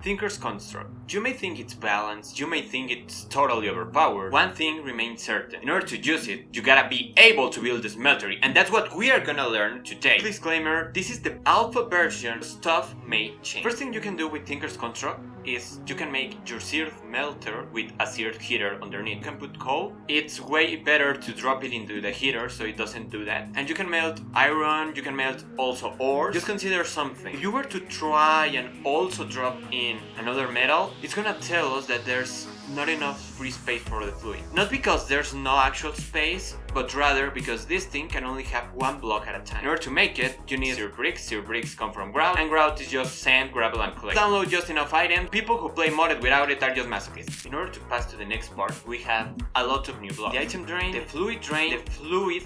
Tinker's Construct. You may think it's balanced, you may think it's totally overpowered. One thing remains certain. In order to use it, you gotta be able to build the Smeltery, and that's what we are gonna learn today. Disclaimer, this is the alpha version, stuff may change. First thing you can do with Tinker's Construct is you can make your seared melter with a seared heater underneath. You can put coal. It's way better to drop it into the heater so it doesn't do that. And you can melt iron, you can melt also ore. Just consider something. If you were to try and also drop in another metal, it's gonna tell us that there's not enough free space for the fluid. Not because there's no actual space, but rather because this thing can only have one block at a time. In order to make it, you need seared bricks. Seared bricks come from grout, and grout is just sand, gravel, and clay. Download just enough items. People who play modded without it are just masochists. In order to pass to the next part, we have a lot of new blocks. The item drain, the fluid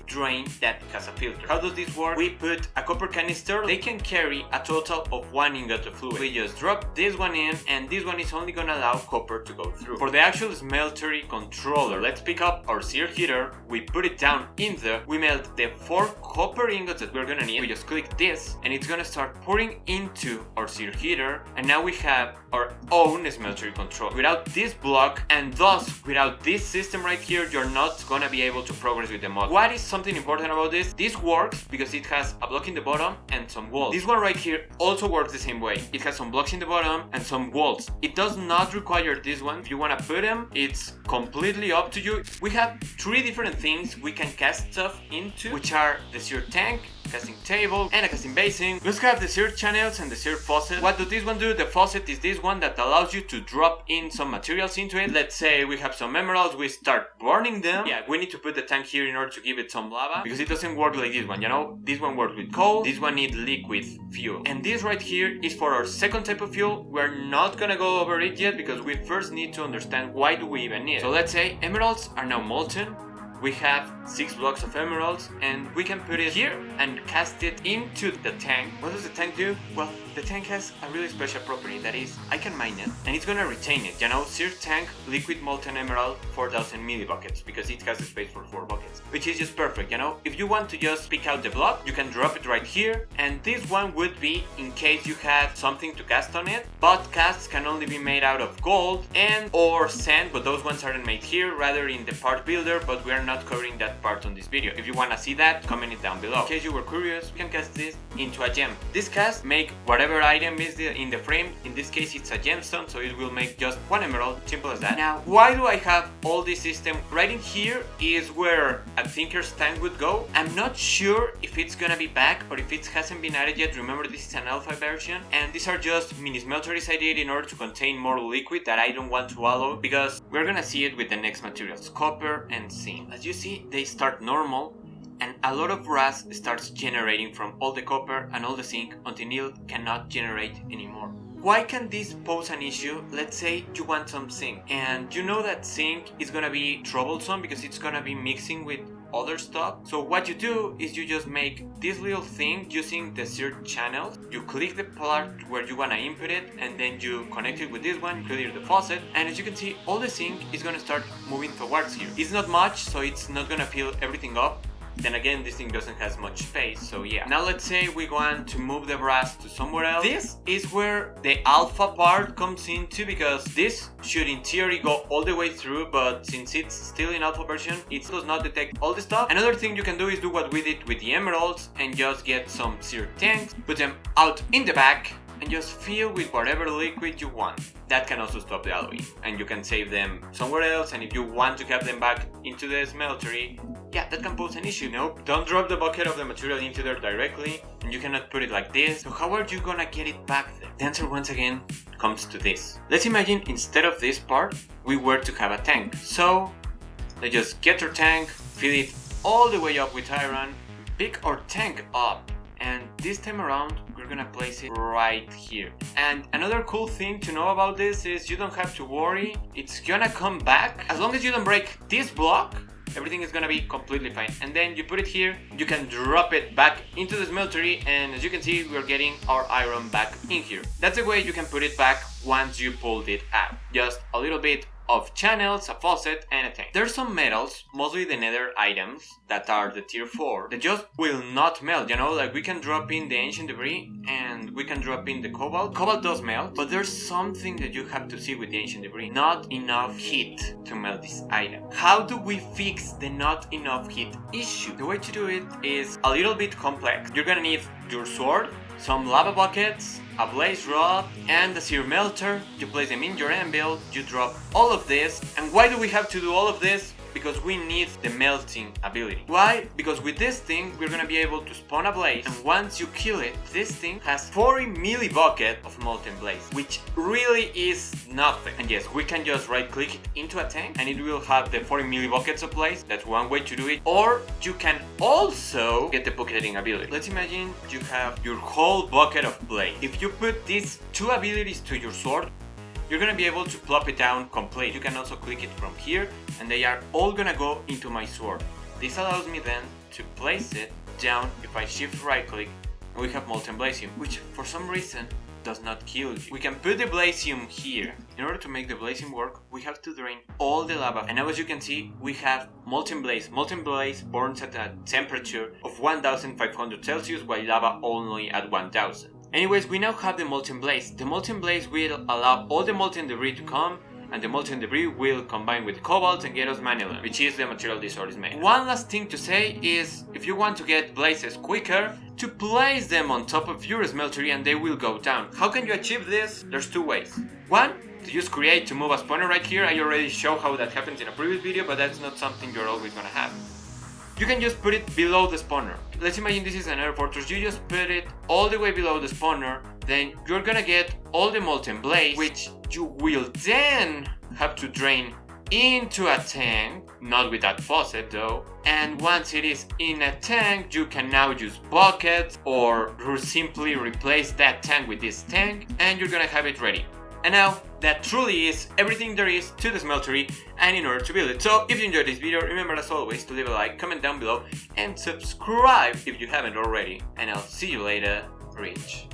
drain that has a filter. How does this work? We put a copper canister. They can carry a total of 1 ingot of fluid. We just drop this one in, and this one is only gonna allow copper to go through. For the actual Smeltery controller, let's pick up our seared heater. We put it down in there. We melt the 4 copper ingots that we're gonna need. We just click this, and it's gonna start pouring into our seared heater. And now we have our own Smeltery controller. Without this block, and thus without this system right here, you're not gonna be able to progress with the mod. What is something important about this? This works because it has a block in the bottom and some walls. This one right here also works the same way. It has some blocks in the bottom and some walls. It does not require this one. If you wanna put them, it's completely up to you. We have 3 different things we can cast stuff into, which are the seared tank, casting table, and a casting basin. Let's have the seared channels and the seared faucet. What does this one do? The faucet is this one that allows you to drop in some materials into it. Let's say we have some emeralds, we start burning them. Yeah, we need to put the tank here in order to give it some lava, because it doesn't work like this one, you know? This one works with coal, this one needs liquid fuel. And this right here is for our second type of fuel. We're not gonna go over it yet because we first need to understand why do we even need it. So let's say emeralds are now molten. We have 6 blocks of emeralds, and we can put it here and cast it into the tank. What does the tank do? Well, the tank has a really special property, that is, I can mine it, and it's gonna retain it, you know? Seared tank, liquid molten emerald, 4000 millibuckets, because it has the space for 4 buckets, which is just perfect, you know? If you want to just pick out the block, you can drop it right here, and this one would be in case you had something to cast on it, but casts can only be made out of gold and or sand, but those ones aren't made here, rather in the part builder, but we are not covering that part on this video. If you wanna see that, comment it down below. In case you were curious, you can cast this into a gem. This cast make whatever item is in the frame. In this case, it's a gemstone, so it will make just 1 emerald. Simple as that. Now, why do I have all this system? Right in here is where a Tinker's tank would go. I'm not sure if it's gonna be back or if it hasn't been added yet. Remember, this is an alpha version, and these are just mini smelteries I did in order to contain more liquid that I don't want to allow, because we're gonna see it with the next materials, copper and zinc. As you see, they start normal, and a lot of rust starts generating from all the copper and all the zinc until it cannot generate anymore. Why can this pose an issue? Let's say you want some zinc, and you know that zinc is gonna be troublesome because it's gonna be mixing with other stuff. So what you do is you just make this little thing using the seared channels. You click the part where you wanna input it, and then you connect it with this one, clear the faucet, and as you can see, all the zinc is gonna start moving towards here. It's not much, so it's not gonna fill everything up. Then again, this thing doesn't have much space, so yeah. Now let's say we want to move the brass to somewhere else. This is where the alpha part comes into, because this should in theory go all the way through, but since it's still in alpha version, it does not detect all the stuff. Another thing you can do is do what we did with the emeralds and just get some seared tanks, put them out in the back, and just fill with whatever liquid you want. That can also stop the alloying, and you can save them somewhere else, and if you want to have them back into the smeltery, yeah, that can pose an issue. Nope, don't drop the bucket of the material into there directly, and you cannot put it like this. So how are you gonna get it back there? The answer once again comes to this. Let's imagine instead of this part, we were to have a tank. So let's just get our tank, fill it all the way up with iron, pick our tank up, and this time around we're gonna place it right here. And another cool thing to know about this is you don't have to worry, it's gonna come back. As long as you don't break this block, everything is gonna be completely fine. And then you put it here, you can drop it back into the smeltery, and as you can see, we're getting our iron back in here. That's the way you can put it back once you pulled it out. Just a little bit of channels, a faucet, and a tank. There's some metals, mostly the nether items, that are the tier 4, that just will not melt, you know, like we can drop in the ancient debris and we can drop in the cobalt. Cobalt does melt, but there's something that you have to see with the ancient debris. Not enough heat to melt this item. How do we fix the not enough heat issue? The way to do it is a little bit complex. You're gonna need your sword, some lava buckets, a blaze rod, and a sear melter. You place them in your anvil, you drop all of this. And why do we have to do all of this? Because we need the melting ability. Why? Because with this thing, we're gonna be able to spawn a blaze, and once you kill it, this thing has 40 millibucket of molten blaze, which really is nothing. And yes, we can just right click it into a tank, and it will have the 40 millibuckets of blaze. That's one way to do it. Or you can also get the bucketing ability. Let's imagine you have your whole bucket of blaze. If you put these two abilities to your sword, you're gonna be able to plop it down complete. You can also click it from here, and they are all gonna go into my sword. This allows me then to place it down if I shift right click, and we have molten blazium, which for some reason does not kill you. We can put the blazium here. In order to make the blazium work, we have to drain all the lava, and now as you can see, we have molten blaze. Molten blaze burns at a temperature of 1500 Celsius, while lava only at 1000. Anyways, we now have the molten blaze. The molten blaze will allow all the molten debris to come, and the molten debris will combine with cobalt and get us manila, which is the material this sword is made. One last thing to say is, if you want to get blazes quicker, to place them on top of your smeltery and they will go down. How can you achieve this? There's two ways. One, to use create to move a spawner right here. I already showed how that happens in a previous video, but that's not something you're always gonna have. You can just put it below the spawner. Let's imagine this is an nether fortress. You just put it all the way below the spawner, then you're gonna get all the molten blaze, which you will then have to drain into a tank, not with that faucet though. And once it is in a tank, you can now use buckets or simply replace that tank with this tank, and you're gonna have it ready. And now, that truly is everything there is to the smeltery and in order to build it. So if you enjoyed this video, remember as always to leave a like, comment down below, and subscribe if you haven't already. And I'll see you later, Rich.